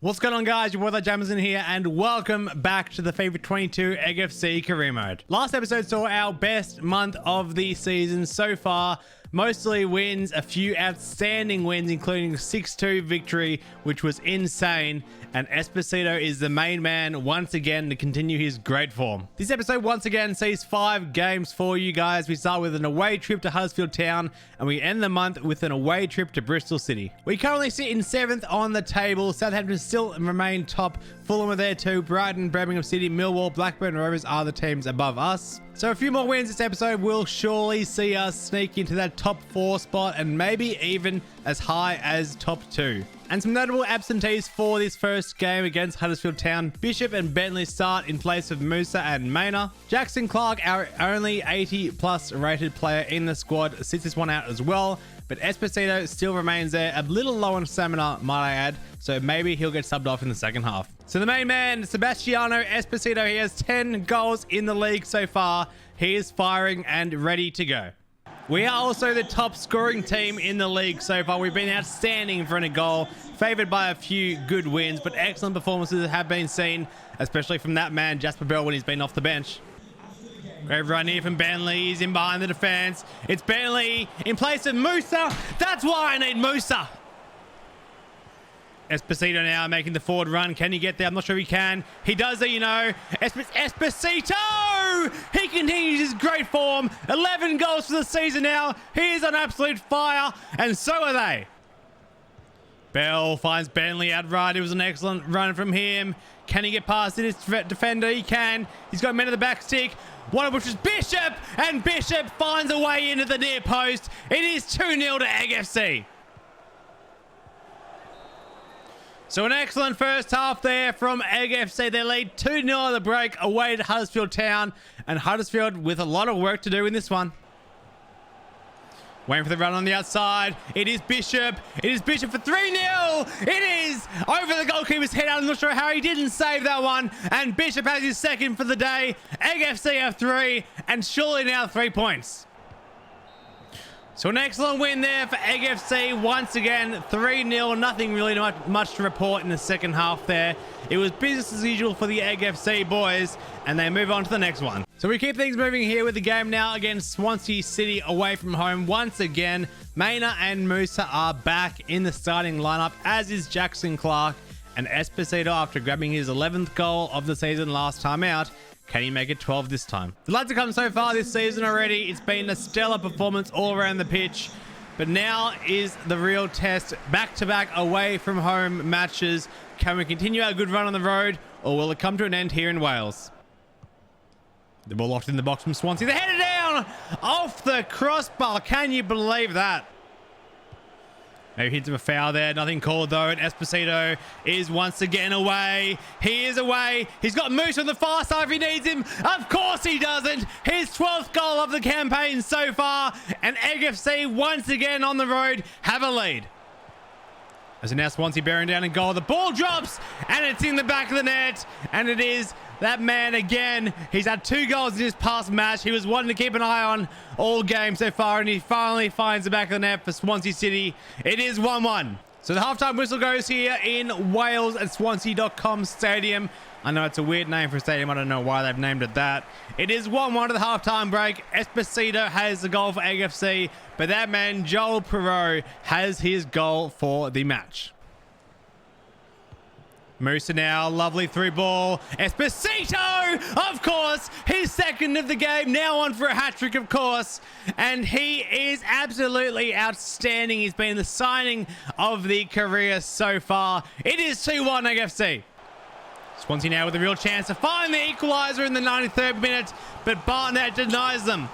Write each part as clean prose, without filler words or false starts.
What's going on, guys? Your boy Jamison here, and welcome back to the FIFA 22 Egg FC career mode. Last episode saw our best month of the season so far. Mostly wins, a few outstanding wins, including a 6-2 victory, which was insane. And Esposito is the main man once again to continue his great form. This episode once again sees 5 games for you guys. We start with an away trip to Huddersfield Town, and we end the month with an away trip to Bristol City. We currently sit in 7th on the table. Southampton still remain top. Fulham are there too. Brighton, Birmingham City, Millwall, Blackburn Rovers are the teams above us. So a few more wins this episode will surely see us sneak into that top 4 spot and maybe even as high as top 2. And some notable absentees for this first game against Huddersfield Town. Bishop and Bentley start in place of Musa and Maynard. Jackson Clark, our only 80 plus rated player in the squad, sits this one out as well. But Esposito still remains there, a little low on stamina, might I add. So maybe he'll get subbed off in the second half. So the main man, Sebastiano Esposito, he has 10 goals in the league so far. He is firing and ready to go. We are also the top scoring team in the league so far. We've been outstanding for a goal, favoured by a few good wins, but excellent performances have been seen, especially from that man, Jasper Bell, when he's been off the bench. Great run here from Bentley. He's in behind the defence. It's Bentley in place of Musa. That's why I need Musa. Esposito now making the forward run. Can he get there? I'm not sure he can. He does it, you know. Esposito! He continues his great form. 11 goals for the season now. He is on absolute fire, and so are they. Bell finds Bentley out right. It was an excellent run from him. Can he get past this defender? He can. He's got men at the back stick. One of which is Bishop, and Bishop finds a way into the near post. It is 2-0 to Egg FC. So an excellent first half there from Egg FC. They lead 2-0 at the break away to Huddersfield Town, and Huddersfield with a lot of work to do in this one. Waiting for the run on the outside. It is Bishop. It is Bishop for 3-0. It is over the goalkeeper's head. I'm not sure how he didn't save that one. And Bishop has his second for the day. Egg FC have 3, and surely now 3 points. So an excellent win there for Egg FC. Once again, 3-0. Nothing really much to report in the second half there. It was business as usual for the Egg FC boys, and they move on to the next one. So we keep things moving here with the game now against Swansea City away from home. Once again, Maynard and Musa are back in the starting lineup, as is Jackson Clark. And Esposito, after grabbing his 11th goal of the season last time out, can he make it 12 this time? The lads have come so far this season already. It's been a stellar performance all around the pitch. But now is the real test. Back-to-back away from home matches. Can we continue our good run on the road, or will it come to an end here in Wales? The ball locked in the box from Swansea. They're headed down off the crossbar. Can you believe that? Maybe hits him a foul there. Nothing called though. And Esposito is once again away. He is away. He's got Moose on the far side if he needs him. Of course he doesn't. His 12th goal of the campaign so far. And Egg FC once again on the road have a lead. As now Swansea bearing down in goal. The ball drops and it's in the back of the net. And it is that man again. He's had 2 goals in his past match. He was one to keep an eye on all game so far, and he finally finds the back of the net for Swansea City. It is 1-1. So the halftime whistle goes here in Wales at Swansea.com Stadium. I know it's a weird name for a stadium. I don't know why they've named it that. It is 1-1 to the halftime break. Esposito has the goal for Egg FC, but that man, Joel Perreault, has his goal for the match. Musa now, lovely through ball. Esposito, of course, his second of the game, now on for a hat-trick, of course. And he is absolutely outstanding. He's been the signing of the career so far. It is 2-1 Egg FC. Swansea now with a real chance to find the equaliser in the 93rd minute, but Barnett denies them.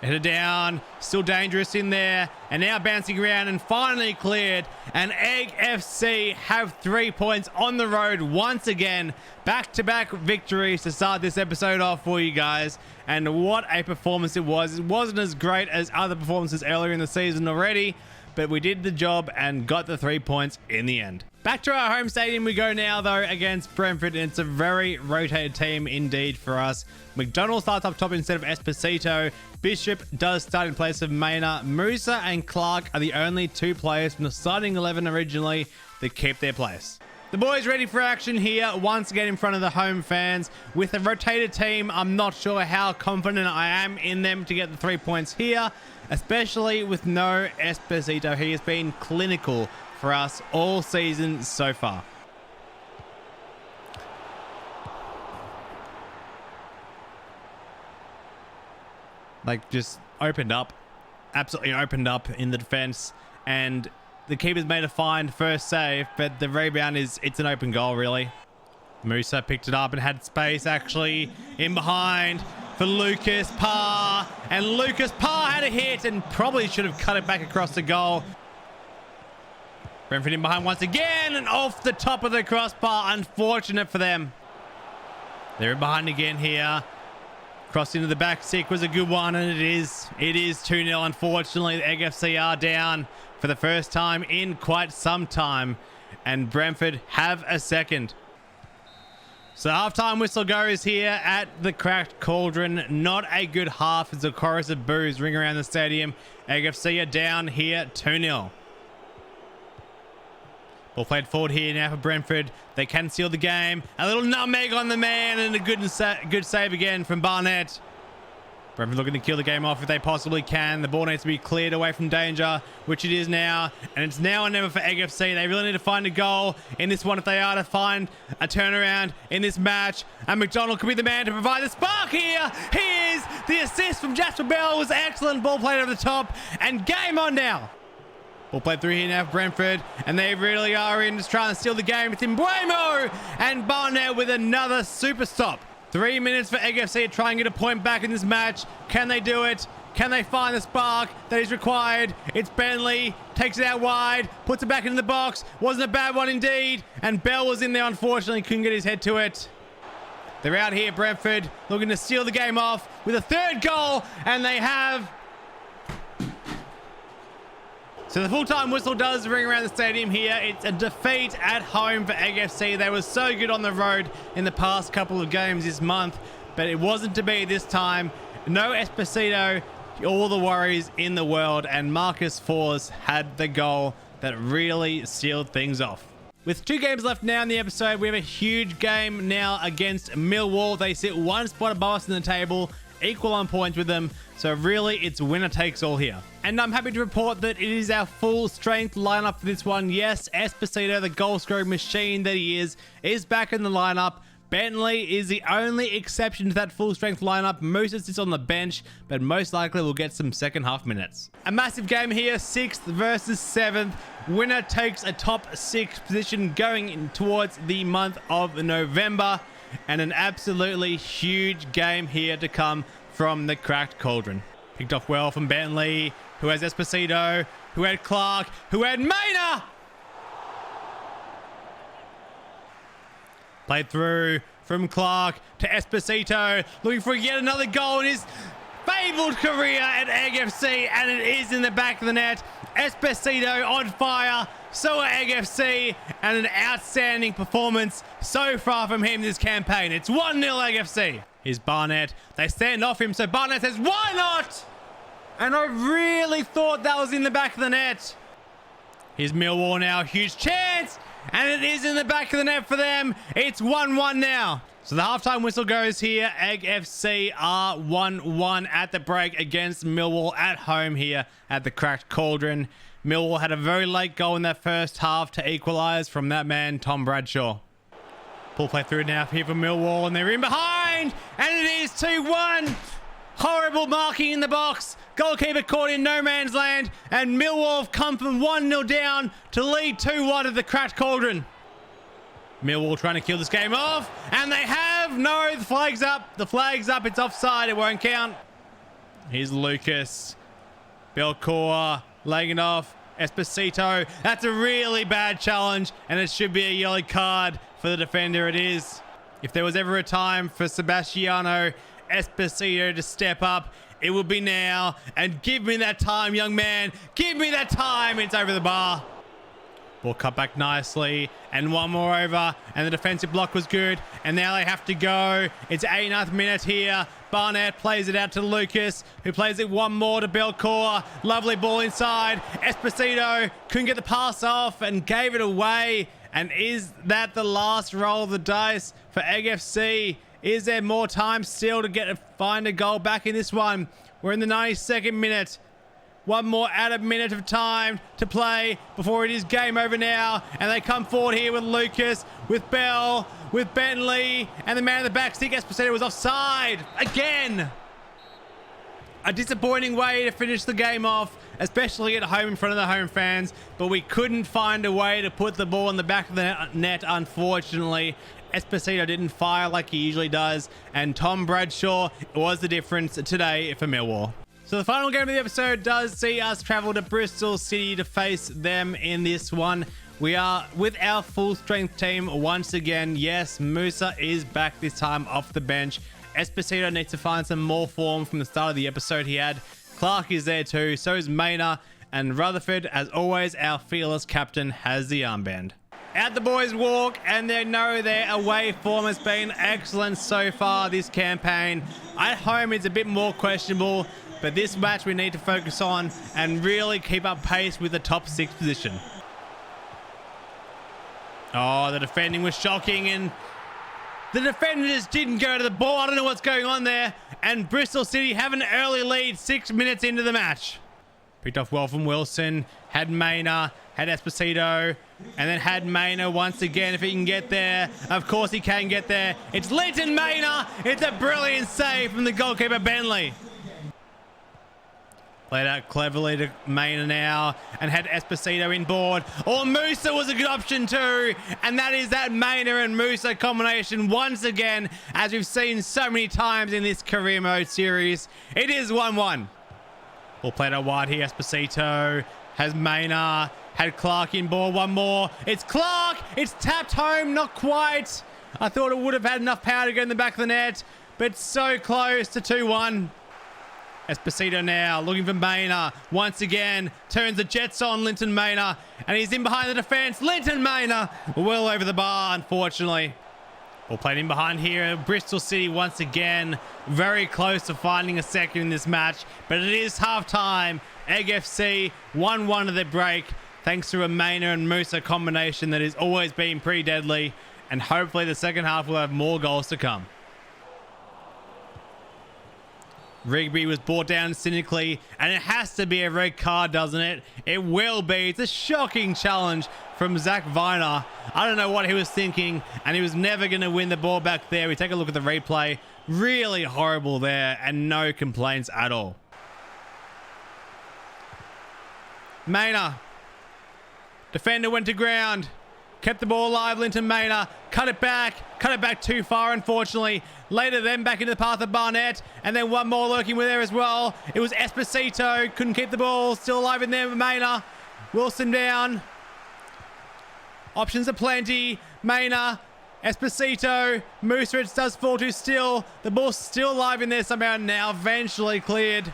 Headed down, still dangerous in there, and now bouncing around and finally cleared. And Egg FC have 3 points on the road once again. Back-to-back victories to start this episode off for you guys. And what a performance it was. It wasn't as great as other performances earlier in the season already, but we did the job and got the 3 points in the end. Back to our home stadium we go now, though, against Brentford, and it's a very rotated team indeed for us. McDonald starts up top instead of Esposito. Bishop does start in place of Maynard. Musa and Clark are the only 2 players from the starting 11 originally that keep their place. The boys ready for action here once again in front of the home fans. With a rotated team, I'm not sure how confident I am in them to get the 3 points here, especially with no Esposito. He has been clinical for us all season so far. Like, just opened up. Absolutely opened up in the defense. And the keeper's made a fine first save, but the rebound it's an open goal, really. Musa picked it up and had space actually in behind for Lucas Parr. And Lucas Parr had a hit and probably should have cut it back across the goal. Brentford in behind once again and off the top of the crossbar. Unfortunate for them. They're in behind again here. Crossed into the back stick was a good one, and it is 2-0. Unfortunately, the Egg FC are down for the first time in quite some time, and Brentford have a second. So halftime whistle goes here at the Cracked Cauldron. Not a good half as the chorus of boos ring around the stadium. Egg FC are down here 2-0. Ball played forward here now for Brentford. They can seal the game. A little nutmeg on the man and a good save again from Barnett. Brentford looking to kill the game off if they possibly can. The ball needs to be cleared away from danger, which it is now. And it's now or never for Egg FC. They really need to find a goal in this one if they are to find a turnaround in this match. And McDonald could be the man to provide the spark here. He is. The assist from Jasper Bell was excellent. Ball played over the top. And game on now. Ball played through here now for Brentford, and they really are in, just trying to steal the game. It's Mbuemo and Barnett with another super stop. 3 minutes for Egg FC to try and get a point back in this match. Can they do it? Can they find the spark that is required? It's Bentley, takes it out wide, puts it back into the box. Wasn't a bad one indeed, and Bell was in there, unfortunately, couldn't get his head to it. They're out here, Brentford, looking to steal the game off with a third goal, and they have. So the full-time whistle does ring around the stadium here. It's a defeat at home for Egg FC. They were so good on the road in the past couple of games this month, but it wasn't to be this time. No Esposito, all the worries in the world, and Marcus Forss had the goal that really sealed things off. With 2 games left now in the episode, we have a huge game now against Millwall. They sit 1 spot above us in the table, equal on points with them, so really it's winner takes all here. And I'm happy to report that it is our full strength lineup for this one. Yes, Esposito, the goal scoring machine that he is back in the lineup. Bentley is the only exception to that full strength lineup. Musa sits on the bench, but most likely will get some second half minutes. A massive game here, 6th versus 7th. Winner takes a top 6 position going in towards the month of November. And an absolutely huge game here to come from the Cracked Cauldron. Picked off well from Bentley, who has Esposito, who had Clark, who had Maynard. Played through from Clark to Esposito, looking for yet another goal in his fabled career at Egg FC, and it is in the back of the net. Esposito on fire, so are Egg FC, and an outstanding performance so far from him this campaign. It's 1-0 Egg FC. Here's Barnett. They stand off him, so Barnett says, why not? And I really thought that was in the back of the net. Here's Millwall now, huge chance, and it is in the back of the net for them. It's 1-1 now. So the halftime whistle goes here. Egg FC are 1-1 at the break against Millwall at home here at the Cracked Cauldron. Millwall had a very late goal in that first half to equalise from that man, Tom Bradshaw. Pull play through now here for Millwall, and they're in behind, and it is 2-1. Horrible marking in the box. Goalkeeper caught in no man's land, and Millwall have come from 1-0 down to lead 2-1 at the Cracked Cauldron. Millwall trying to kill this game off, and they have. No, the flag's up. The flag's up. It's offside. It won't count. Here's Lucas. Belcourt laying it off. Esposito. That's a really bad challenge, and it should be a yellow card for the defender. It is. If there was ever a time for Sebastiano Esposito to step up, it will be now. And give me that time, young man. Give me that time. It's over the bar. Ball cut back nicely, and one more over, and the defensive block was good, and now they have to go. It's 89th minute here. Barnett plays it out to Lucas, who plays it one more to Belcourt. Lovely ball inside. Esposito couldn't get the pass off and gave it away, And is that the last roll of the dice for Egg FC? Is there more time still to find a goal back in this one? We're in the 92nd minute. One more added minute of time to play before it is game over now. And they come forward here with Lucas, with Bell, with Bentley, and the man in the back, Stick Esposito, was offside again. A disappointing way to finish the game off, especially at home in front of the home fans, but we couldn't find a way to put the ball in the back of the net, unfortunately. Esposito didn't fire like he usually does, and Tom Bradshaw was the difference today for Millwall. So the final game of the episode does see us travel to Bristol City to face them in this one. We are with our full strength team once again. Yes, Musa is back this time off the bench. Esposito needs to find some more form from the start of the episode he had. Clark is there too, so is Maynard, and Rutherford, as always, our fearless captain, has the armband. Out the boys walk, and they know their away form has been excellent so far this campaign. At home it's a bit more questionable, but this match we need to focus on and really keep up pace with the top 6 position. Oh, the defending was shocking, and the defenders didn't go to the ball. I don't know what's going on there. And Bristol City have an early lead 6 minutes into the match. Picked off well from Wilson. Had Maynard. Had Esposito. And then had Maynard once again if he can get there. Of course he can get there. It's Linton Maynard. It's a brilliant save from the goalkeeper Bentley. Played out cleverly to Maynard now and had Esposito inboard. Or Musa was a good option too. And that is that Maynard and Musa combination once again, as we've seen so many times in this career mode series. It is 1-1. Ball played out wide here. Esposito has Maynard. Had Clark inboard. One more. It's Clark. It's tapped home. Not quite. I thought it would have had enough power to go in the back of the net. But so close to 2-1. Esposito now looking for Maynard. Once again, turns the jets on Linton Maynard. And he's in behind the defense. Linton Maynard well over the bar, unfortunately. Ball played in behind here. Bristol City once again very close to finding a second in this match. But it is half-time. Egg FC 1-1 of the break. Thanks to a Maynard and Musa combination that has always been pretty deadly. And hopefully the second half will have more goals to come. Rigby was brought down cynically, and it has to be a red card, doesn't it? It will be. It's a shocking challenge from Zach Viner. I don't know what he was thinking, and he was never going to win the ball back there. We take a look at the replay. Really horrible there, and no complaints at all. Maynard. Defender went to ground. Kept the ball alive, Linton Maynard. Cut it back too far, unfortunately. Later then back into the path of Barnett. And then one more lurking with there as well. It was Esposito. Couldn't keep the ball. Still alive in there, Maynard. Wilson down. Options are plenty. Maynard. Esposito. Mooseridge does fall to still. The ball's still alive in there somehow. Now eventually cleared.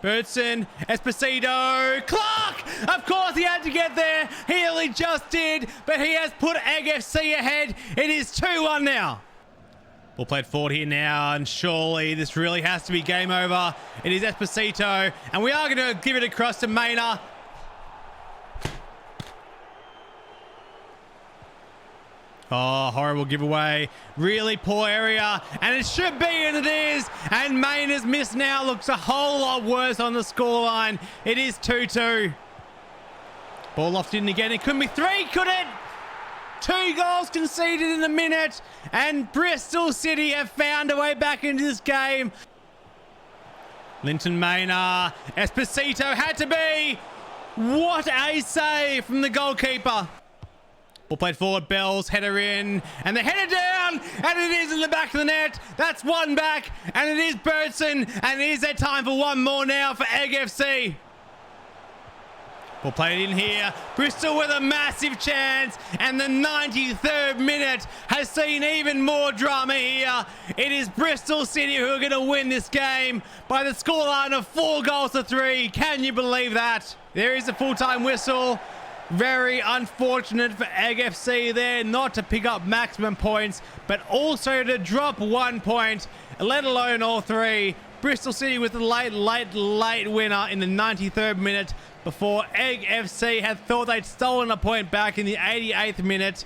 Birdson, Esposito, Clark! Of course he had to get there. He only just did, but he has put Egg FC ahead. It is 2-1 now. Ball played forward here now, and surely this really has to be game over. It is Esposito, and we are going to give it across to Maynard. Oh, horrible giveaway. Really poor area. And it should be, and it is. And Maynard's miss now looks a whole lot worse on the scoreline. It is 2-2. Ball lofted in again. It couldn't be 3, could it? 2 goals conceded in a minute. And Bristol City have found a way back into this game. Linton Maynard. Esposito had to be. What a save from the goalkeeper. Ball played forward, Bell's header in, and the header down, and it is in the back of the net. That's one back, and it is Birdson, and it is their time for one more now for Egg FC. Ball played in here, Bristol with a massive chance, and the 93rd minute has seen even more drama here. It is Bristol City who are going to win this game by the scoreline of 4-3. Can you believe that? There is a full-time whistle. Very unfortunate for Egg FC there not to pick up maximum points, but also to drop 1 point, let alone all 3. Bristol City with the late winner in the 93rd minute before Egg FC had thought they'd stolen a point back in the 88th minute.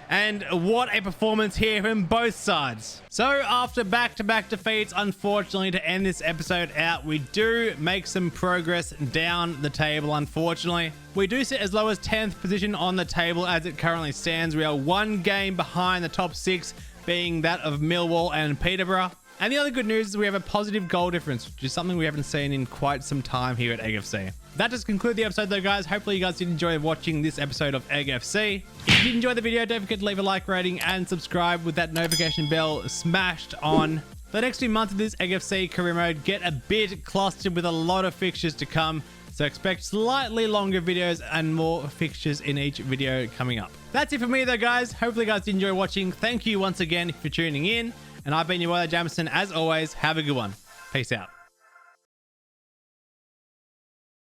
And what a performance here from both sides. So after back-to-back defeats, unfortunately, to end this episode out, we do make some progress down the table, unfortunately. We do sit as low as 10th position on the table as it currently stands. We are one game behind the top 6, being that of Millwall and Peterborough. And the other good news is we have a positive goal difference, which is something we haven't seen in quite some time here at Egg FC. That does conclude the episode though, guys. Hopefully you guys did enjoy watching this episode of Egg FC. If you did enjoy the video, don't forget to leave a like rating and subscribe with that notification bell smashed on. The next 2 months of this Egg FC career mode get a bit clustered with a lot of fixtures to come. So expect slightly longer videos and more fixtures in each video coming up. That's it for me though, guys. Hopefully you guys did enjoy watching. Thank you once again for tuning in. And I've been your boy Jamison. As always, have a good one. Peace out.